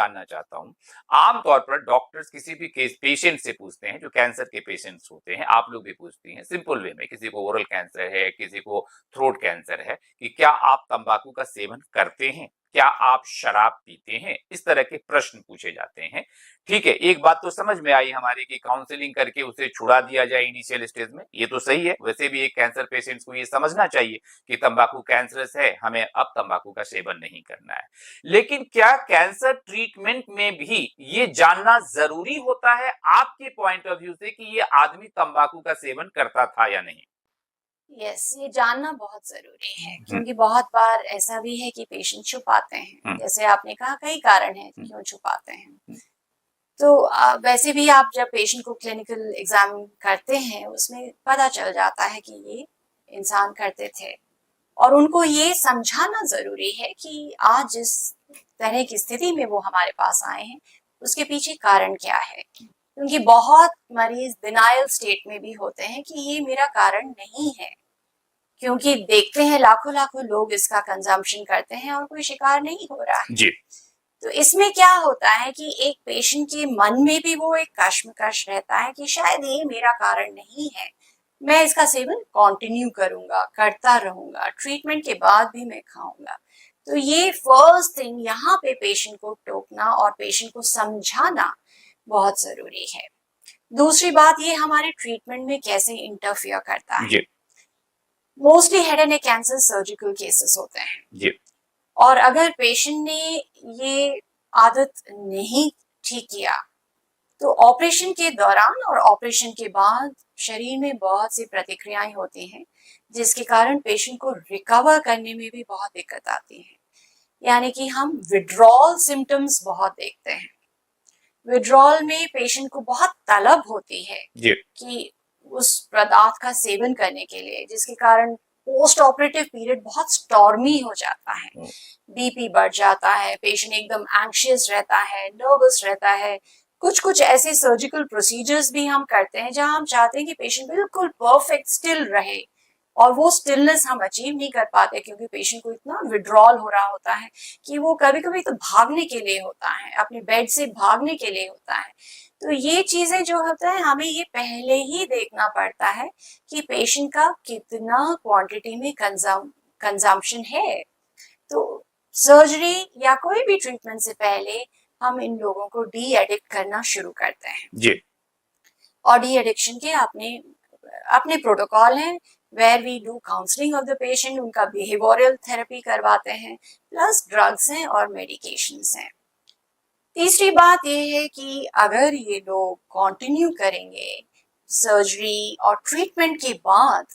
जानना चाहता हूँ, आमतौर पर डॉक्टर्स किसी भी केस पेशेंट से पूछते हैं, जो कैंसर के पेशेंट्स होते हैं, आप लोग भी पूछती हैं, सिंपल वे में, किसी को ओरल कैंसर है, किसी को थ्रोट कैंसर है, कि क्या आप तंबाकू का सेवन करते हैं, क्या आप शराब पीते हैं, इस तरह के प्रश्न पूछे जाते हैं। ठीक है, एक बात तो समझ में आई हमारी कि काउंसलिंग करके उसे छुड़ा दिया जाए इनिशियल स्टेज में, ये तो सही है। वैसे भी एक कैंसर पेशेंट्स को ये समझना चाहिए कि तंबाकू कैंसरस है, हमें अब तंबाकू का सेवन नहीं करना है। लेकिन क्या कैंसर ट्रीटमेंट में भी ये जानना जरूरी होता है आपके पॉइंट ऑफ व्यू से कि ये आदमी तंबाकू का सेवन करता था या नहीं? यस, ये जानना बहुत जरूरी है, क्योंकि बहुत बार ऐसा भी है कि पेशेंट छुपाते हैं। जैसे आपने कहा, कई कारण हैं क्यों छुपाते हैं। तो वैसे भी आप जब पेशेंट को क्लिनिकल एग्जाम करते हैं, उसमें पता चल जाता है कि ये इंसान करते थे, और उनको ये समझाना जरूरी है कि आज जिस तरह की स्थिति में वो हमारे पास आए हैं, उसके पीछे कारण क्या है। क्योंकि बहुत मरीज डिनायल स्टेट में भी होते हैं कि ये मेरा कारण नहीं है, क्योंकि देखते हैं लाखों लाखों लोग इसका कंजम्पशन करते हैं और कोई शिकार नहीं हो रहा है। जी। तो इसमें क्या होता है कि एक पेशेंट के मन में भी वो एक कश्मकश रहता है कि शायद ये मेरा कारण नहीं है, मैं इसका सेवन कंटिन्यू करूंगा, करता रहूंगा, ट्रीटमेंट के बाद भी मैं खाऊंगा। तो ये फर्स्ट थिंग, यहाँ पे पेशेंट को टोकना और पेशेंट को समझाना बहुत जरूरी है। दूसरी बात, ये हमारे ट्रीटमेंट में कैसे इंटरफियर करता है। जी। Mostly head and neck cancer surgical cases होते हैं, जी। और अगर पेशेंट ने ये आदत नहीं ठीक किया, तो ऑपरेशन के दौरान और ऑपरेशन के बाद शरीर में बहुत सी प्रतिक्रियाएं होती हैं, जिसके कारण पेशेंट को रिकवर करने में भी बहुत दिक्कत आती है। यानी कि हम विड्रॉल सिम्टम्स बहुत देखते हैं। विड्रॉल में पेशेंट को बहुत तलब होती है जी। कि उस पदार्थ का सेवन करने के लिए, जिसके कारण पोस्ट ऑपरेटिव पीरियड बहुत स्टॉर्मी हो जाता है, बीपी बढ़ जाता है, पेशेंट एकदम एंग्शियस रहता है, नर्वस रहता है। कुछ कुछ ऐसे सर्जिकल प्रोसीजर्स भी हम करते हैं जहां हम चाहते हैं कि पेशेंट बिल्कुल परफेक्ट स्टिल रहे, और वो स्टिलनेस हम अचीव नहीं कर पाते, क्योंकि पेशेंट को इतना विड्रॉल हो रहा होता है कि वो कभी कभी तो भागने के लिए होता है, अपने बेड से भागने के लिए होता है। तो ये चीजें जो होता है, हमें ये पहले ही देखना पड़ता है कि पेशेंट का कितना क्वांटिटी में कंजम्पशन है। तो सर्जरी या कोई भी ट्रीटमेंट से पहले हम इन लोगों को डी एडिक्ट करना शुरू करते हैं। जी। और डी एडिक्शन के अपने अपने प्रोटोकॉल हैं, where we do counselling of the patient, उनका बिहेवियरल थेरेपी करवाते हैं, प्लस ड्रग्स हैं और मेडिकेशंस हैं। तीसरी बात यह है कि अगर ये लोग कंटिन्यू करेंगे सर्जरी और ट्रीटमेंट के बाद,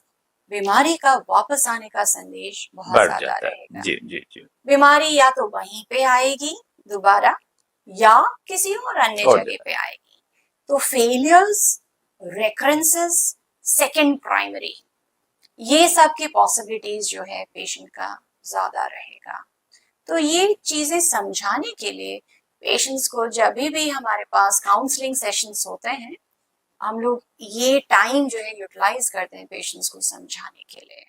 बीमारी का वापस आने का संदेश बहुत बढ़ ज्यादा जाता है। रहेगा। जी जी जी। बीमारी या तो वहीं पे आएगी दोबारा, या किसी और अन्य जगह पे आएगी। तो फेलियर्स, रेकरेंसेस, सेकेंड प्राइमरी, ये सब की पॉसिबिलिटीज जो है पेशेंट का ज्यादा रहेगा। तो ये चीजें समझाने के लिए पेशेंट्स को जब भी हमारे पास काउंसलिंग सेशंस होते हैं, हम लोग ये टाइम जो है यूटिलाइज करते हैं पेशेंट्स को समझाने के लिए।